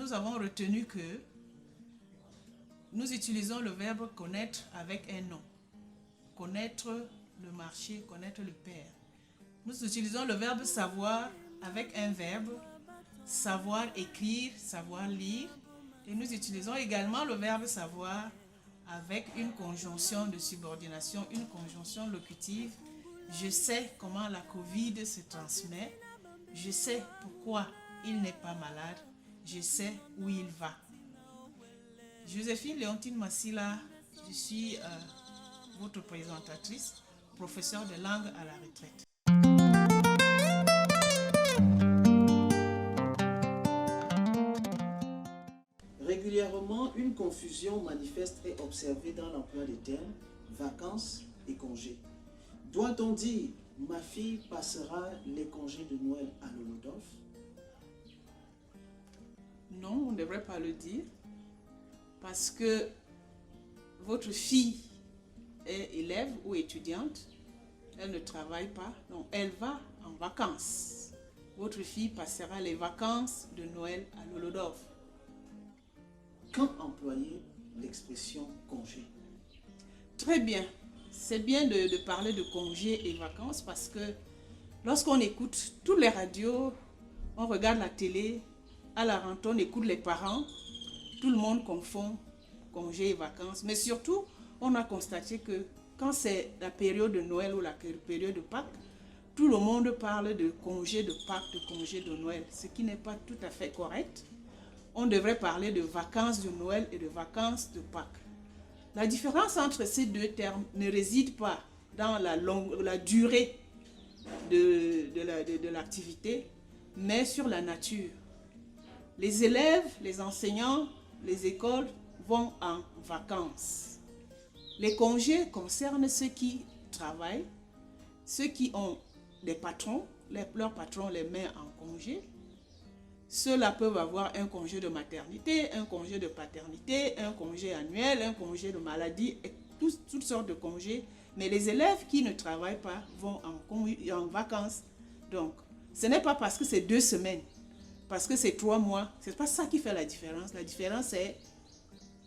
nous avons retenu que nous utilisons le verbe connaître avec un nom. Connaître le marché, connaître le père. Nous utilisons le verbe savoir avec un verbe, savoir écrire, savoir lire. Et nous utilisons également le verbe savoir avec une conjonction de subordination, une conjonction locutive. Je sais comment la Covid se transmet. Je sais pourquoi il n'est pas malade. Je sais où il va. Joséphine Léontine Massila, je suis votre présentatrice, professeure de langue à la retraite. Régulièrement, une confusion manifeste est observée dans l'emploi des termes vacances et congés. Doit-on dire ma fille passera les congés de Noël à l'Holodorf? Non, on ne devrait pas le dire parce que votre fille est élève ou étudiante, elle ne travaille pas, donc elle va en vacances. Votre fille passera les vacances de Noël à l'Holodorf. Quand employer l'expression congé? Très bien. C'est bien de parler de congés et vacances parce que lorsqu'on écoute toutes les radios, on regarde la télé, à la rentrée, on écoute les parents, tout le monde confond congés et vacances. Mais surtout, on a constaté que quand c'est la période de Noël ou la période de Pâques, tout le monde parle de congés de Pâques, de congés de Noël, ce qui n'est pas tout à fait correct. On devrait parler de vacances de Noël et de vacances de Pâques. La différence entre ces deux termes ne réside pas dans la durée de l'activité, mais sur la nature. Les élèves, les enseignants, les écoles vont en vacances. Les congés concernent ceux qui travaillent, ceux qui ont des patrons, leur patron les met en congé. Ceux-là peuvent avoir un congé de maternité, un congé de paternité, un congé annuel, un congé de maladie, et toutes sortes de congés. Mais les élèves qui ne travaillent pas vont en vacances. Donc, ce n'est pas parce que c'est 2 semaines, parce que c'est 3 mois. Ce n'est pas ça qui fait la différence. La différence, c'est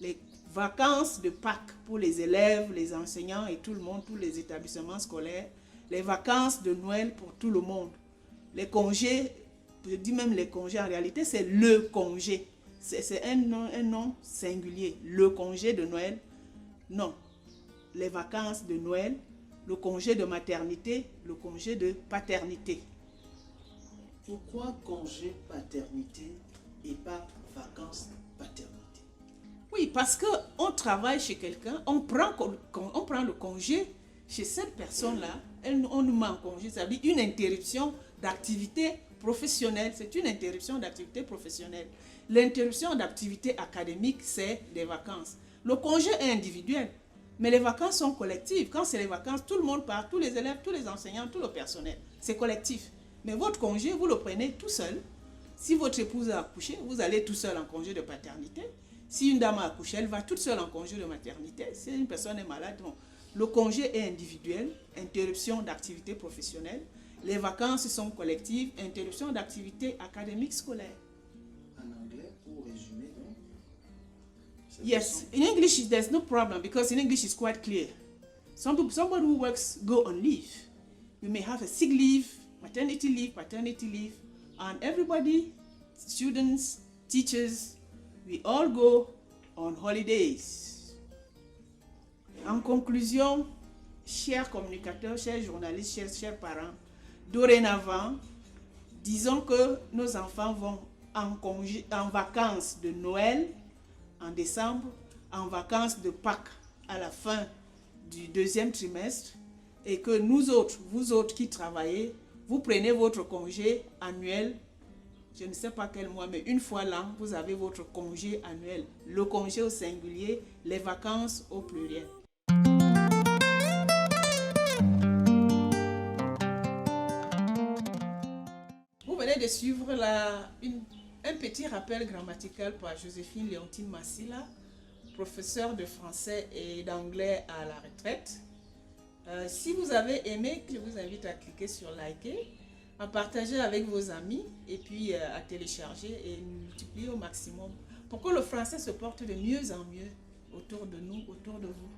les vacances de Pâques pour les élèves, les enseignants et tout le monde, tous les établissements scolaires. Les vacances de Noël pour tout le monde. Les congés, je dis même les congés, en réalité, c'est le congé. C'est un nom singulier. Le congé de Noël, non. Les vacances de Noël, le congé de maternité, le congé de paternité. Pourquoi congé paternité et pas vacances paternité? Oui, parce qu'on travaille chez quelqu'un, on prend le congé chez cette personne-là, on nous met en congé, ça veut dire une interruption d'activité professionnelle, c'est une interruption d'activité professionnelle. L'interruption d'activité académique, c'est des vacances. Le congé est individuel, mais les vacances sont collectives. Quand c'est les vacances, tout le monde part, tous les élèves, tous les enseignants, tout le personnel. C'est collectif. Mais votre congé, vous le prenez tout seul. Si votre épouse a accouché, vous allez tout seul en congé de paternité. Si une dame a accouché, elle va toute seule en congé de maternité. Si une personne est malade, bon, le congé est individuel, interruption d'activité professionnelle. Les vacances sont collectives, interruption d'activité académique scolaire. En anglais, pour résumer, donc? Yes, in English there's no problem because in English it's quite clear. Somebody who works go on leave. You may have a sick leave, maternity leave, paternity leave, and everybody, students, teachers, we all go on holidays. En conclusion, chers communicateurs, chers journalistes, chers parents, dorénavant, disons que nos enfants vont en vacances de Noël en décembre, en vacances de Pâques à la fin du 2e trimestre, et que nous autres, vous autres qui travaillez, vous prenez votre congé annuel, je ne sais pas quel mois, mais une fois l'an, vous avez votre congé annuel. Le congé au singulier, les vacances au pluriel. Vous venez de suivre un petit rappel grammatical par Joséphine Léontine Massila, professeure de français et d'anglais à la retraite. Si vous avez aimé, je vous invite à cliquer sur liker. à partager avec vos amis et puis à télécharger et multiplier au maximum pour que le français se porte de mieux en mieux autour de nous, autour de vous.